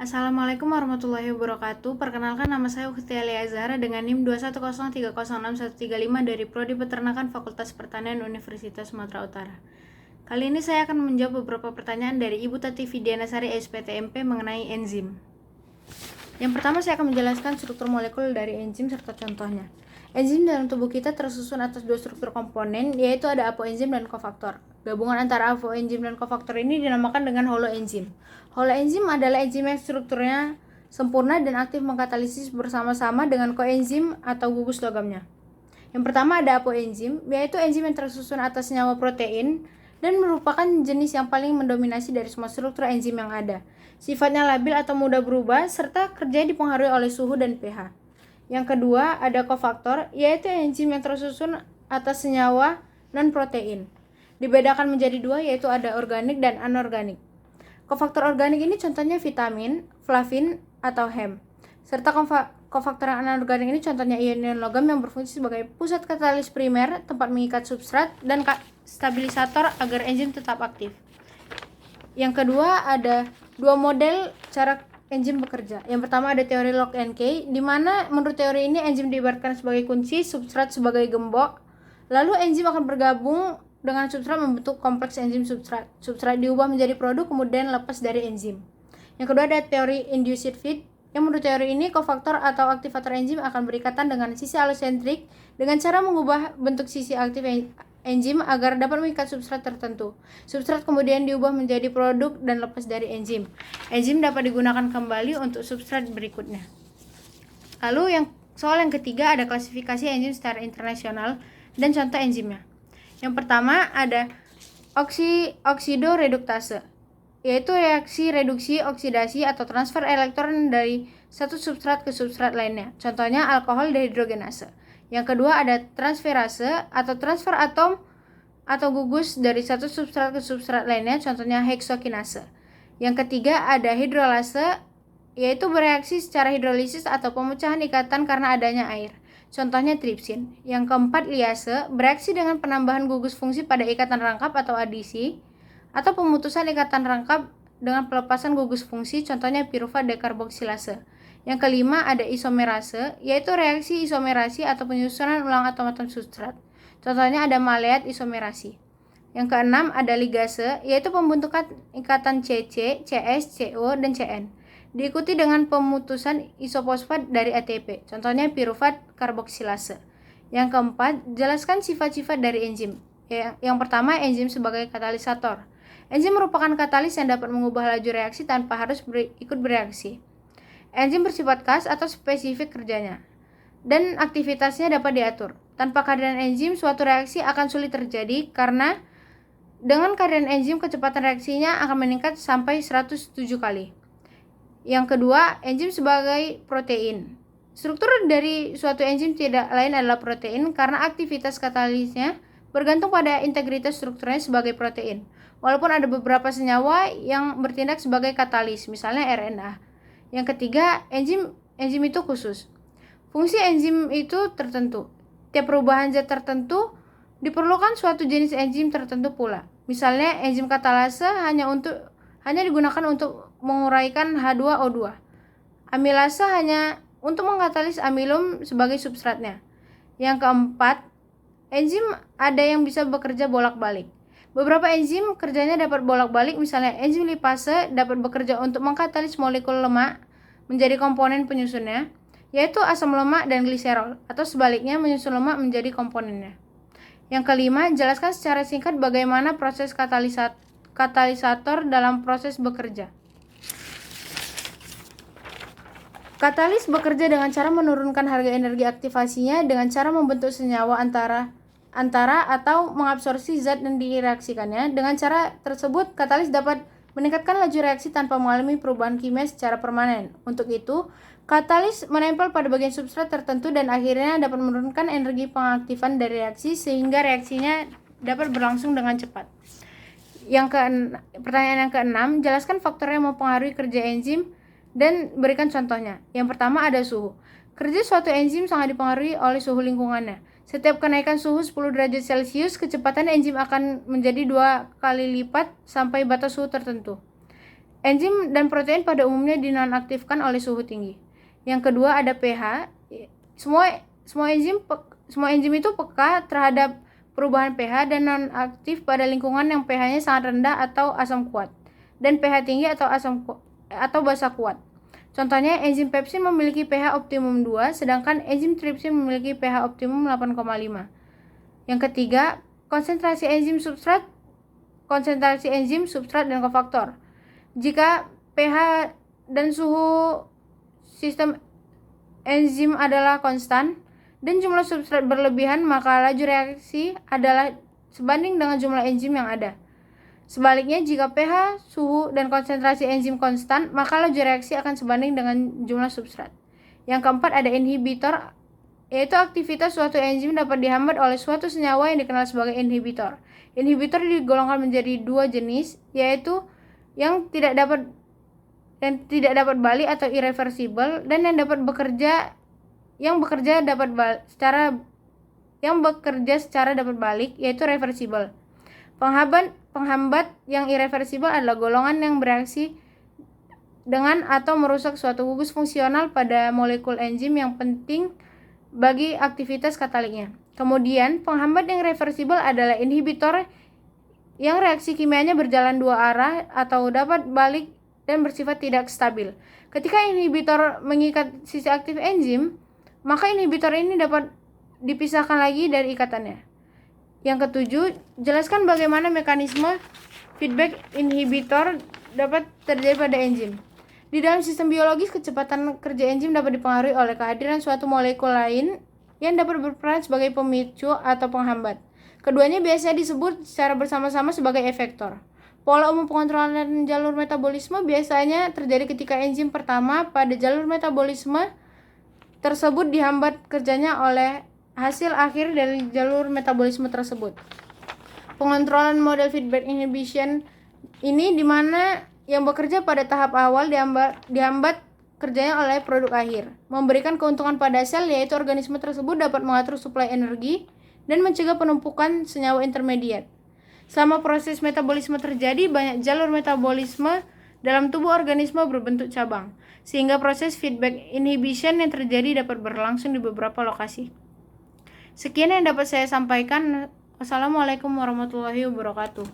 Assalamualaikum warahmatullahi wabarakatuh. Perkenalkan, nama saya Ukhti Alia Azhara dengan NIM 210306135 dari Prodi Peternakan Fakultas Pertanian Universitas Sumatera Utara. Kali ini saya akan menjawab beberapa pertanyaan dari Ibu Tati Vidianasari SPTMP mengenai enzim. Yang pertama, saya akan menjelaskan struktur molekul dari enzim serta contohnya. Enzim dalam tubuh kita tersusun atas dua struktur komponen, yaitu ada apoenzim dan kofaktor. Gabungan antara apoenzim dan kofaktor ini dinamakan dengan holoenzim. Holoenzim adalah enzim yang strukturnya sempurna dan aktif mengkatalisis bersama-sama dengan koenzim atau gugus logamnya. Yang pertama ada apoenzim, yaitu enzim yang tersusun atas senyawa protein dan merupakan jenis yang paling mendominasi dari semua struktur enzim yang ada. Sifatnya labil atau mudah berubah serta kerja dipengaruhi oleh suhu dan pH. Yang kedua ada kofaktor, yaitu enzim yang tersusun atas senyawa non-protein. Dibedakan menjadi dua, yaitu ada organik dan anorganik. Kofaktor organik ini contohnya vitamin, flavin, atau hem. Serta kofaktor anorganik ini contohnya ion-ion logam yang berfungsi sebagai pusat katalis primer, tempat mengikat substrat, dan stabilisator agar enzim tetap aktif. Yang kedua ada dua model cara enzim bekerja. Yang pertama ada teori lock and key, di mana menurut teori ini enzim diibaratkan sebagai kunci, substrat sebagai gembok. Lalu enzim akan bergabung dengan substrat membentuk kompleks enzim substrat. Substrat diubah menjadi produk kemudian lepas dari enzim. Yang kedua ada teori induced feed, yang menurut teori ini kofaktor atau aktivator enzim akan berikatan dengan sisi alosentrik dengan cara mengubah bentuk sisi aktif enzim agar dapat mengikat substrat tertentu. Substrat kemudian diubah menjadi produk dan lepas dari enzim. Enzim dapat digunakan kembali untuk substrat berikutnya. Lalu soal yang ketiga ada klasifikasi enzim secara internasional dan contoh enzimnya. Yang pertama ada oksidoreduktase, yaitu reaksi reduksi, oksidasi, atau transfer elektron dari satu substrat ke substrat lainnya. Contohnya alkohol dehidrogenase. Yang kedua ada transferase atau transfer atom atau gugus dari satu substrat ke substrat lainnya, contohnya heksokinase. Yang ketiga ada hidrolase, yaitu bereaksi secara hidrolisis atau pemecahan ikatan karena adanya air. Contohnya tripsin. Yang keempat liase, bereaksi dengan penambahan gugus fungsi pada ikatan rangkap atau adisi, atau pemutusan ikatan rangkap dengan pelepasan gugus fungsi, contohnya piruvat dekarboksilase. Yang kelima ada isomerase, yaitu reaksi isomerasi atau penyusunan ulang atom-atom substrat. Contohnya ada maleat isomerasi. Yang keenam ada ligase, yaitu pembentukan ikatan CC, CS, CO, dan CN. Diikuti dengan pemutusan isofosfat dari ATP, contohnya piruvat karboksilase. Yang keempat, jelaskan sifat-sifat dari enzim. Yang pertama, enzim sebagai katalisator. Enzim merupakan katalis yang dapat mengubah laju reaksi tanpa harus ikut bereaksi. Enzim bersifat khas atau spesifik kerjanya, dan aktivitasnya dapat diatur. Tanpa kehadiran enzim, suatu reaksi akan sulit terjadi karena dengan kehadiran enzim, kecepatan reaksinya akan meningkat sampai 107 kali. Yang kedua, enzim sebagai protein. Struktur dari suatu enzim tidak lain adalah protein karena aktivitas katalisnya bergantung pada integritas strukturnya sebagai protein. Walaupun ada beberapa senyawa yang bertindak sebagai katalis, misalnya RNA. Yang ketiga, enzim itu khusus. Fungsi enzim itu tertentu. Tiap perubahan zat tertentu diperlukan suatu jenis enzim tertentu pula. Misalnya enzim katalase hanya digunakan untuk menguraikan H2O2. Amilase hanya untuk mengkatalis amilum sebagai substratnya. Yang keempat, enzim ada yang bisa bekerja bolak-balik. Beberapa enzim kerjanya dapat bolak-balik, misalnya enzim lipase dapat bekerja untuk mengkatalis molekul lemak menjadi komponen penyusunnya, yaitu asam lemak dan gliserol, atau sebaliknya menyusun lemak menjadi komponennya. Yang kelima, jelaskan secara singkat bagaimana proses katalisator dalam proses bekerja. Katalis bekerja dengan cara menurunkan harga energi aktivasinya dengan cara membentuk senyawa antara atau mengabsorpsi zat yang direaksikannya. Dengan cara tersebut, katalis dapat meningkatkan laju reaksi tanpa mengalami perubahan kimia secara permanen. Untuk itu, katalis menempel pada bagian substrat tertentu dan akhirnya dapat menurunkan energi pengaktifan dari reaksi sehingga reaksinya dapat berlangsung dengan cepat. Pertanyaan yang keenam, jelaskan faktor yang mempengaruhi kerja enzim dan berikan contohnya. Yang pertama ada suhu. Kerja suatu enzim sangat dipengaruhi oleh suhu lingkungannya. Setiap kenaikan suhu 10 derajat Celcius, kecepatan enzim akan menjadi 2 kali lipat sampai batas suhu tertentu. Enzim dan protein pada umumnya dinonaktifkan oleh suhu tinggi. Yang kedua ada pH. Semua enzim itu peka terhadap perubahan pH dan nonaktif pada lingkungan yang pH-nya sangat rendah atau asam kuat, dan pH tinggi atau basa kuat. Contohnya enzim pepsin memiliki pH optimum 2, sedangkan enzim tripsin memiliki pH optimum 8,5. Yang ketiga, konsentrasi enzim substrat dan kofaktor. Jika pH dan suhu sistem enzim adalah konstan dan jumlah substrat berlebihan, maka laju reaksi adalah sebanding dengan jumlah enzim yang ada. Sebaliknya, jika pH, suhu, dan konsentrasi enzim konstan, maka laju reaksi akan sebanding dengan jumlah substrat. Yang keempat ada inhibitor, yaitu aktivitas suatu enzim dapat dihambat oleh suatu senyawa yang dikenal sebagai inhibitor. Inhibitor digolongkan menjadi dua jenis, yaitu yang tidak dapat balik atau irreversible, dan yang bekerja secara dapat balik, yaitu reversible. Penghambat yang irreversible adalah golongan yang bereaksi dengan atau merusak suatu gugus fungsional pada molekul enzim yang penting bagi aktivitas kataliknya. Kemudian, penghambat yang reversible adalah inhibitor yang reaksi kimianya berjalan dua arah atau dapat balik dan bersifat tidak stabil. Ketika inhibitor mengikat sisi aktif enzim, maka inhibitor ini dapat dipisahkan lagi dari ikatannya. Yang ketujuh, jelaskan bagaimana mekanisme feedback inhibitor dapat terjadi pada enzim. Di dalam sistem biologis, kecepatan kerja enzim dapat dipengaruhi oleh kehadiran suatu molekul lain yang dapat berperan sebagai pemicu atau penghambat. Keduanya biasanya disebut secara bersama-sama sebagai efektor. Pola umum pengontrolan jalur metabolisme biasanya terjadi ketika enzim pertama pada jalur metabolisme tersebut dihambat kerjanya oleh hasil akhir dari jalur metabolisme tersebut. Pengontrolan model feedback inhibition ini di mana yang bekerja pada tahap awal dihambat kerjanya oleh produk akhir, memberikan keuntungan pada sel, yaitu organisme tersebut dapat mengatur suplai energi dan mencegah penumpukan senyawa intermediat. Selama proses metabolisme terjadi, banyak jalur metabolisme dalam tubuh organisme berbentuk cabang, sehingga proses feedback inhibition yang terjadi dapat berlangsung di beberapa lokasi. Sekian yang dapat saya sampaikan. Wassalamualaikum warahmatullahi wabarakatuh.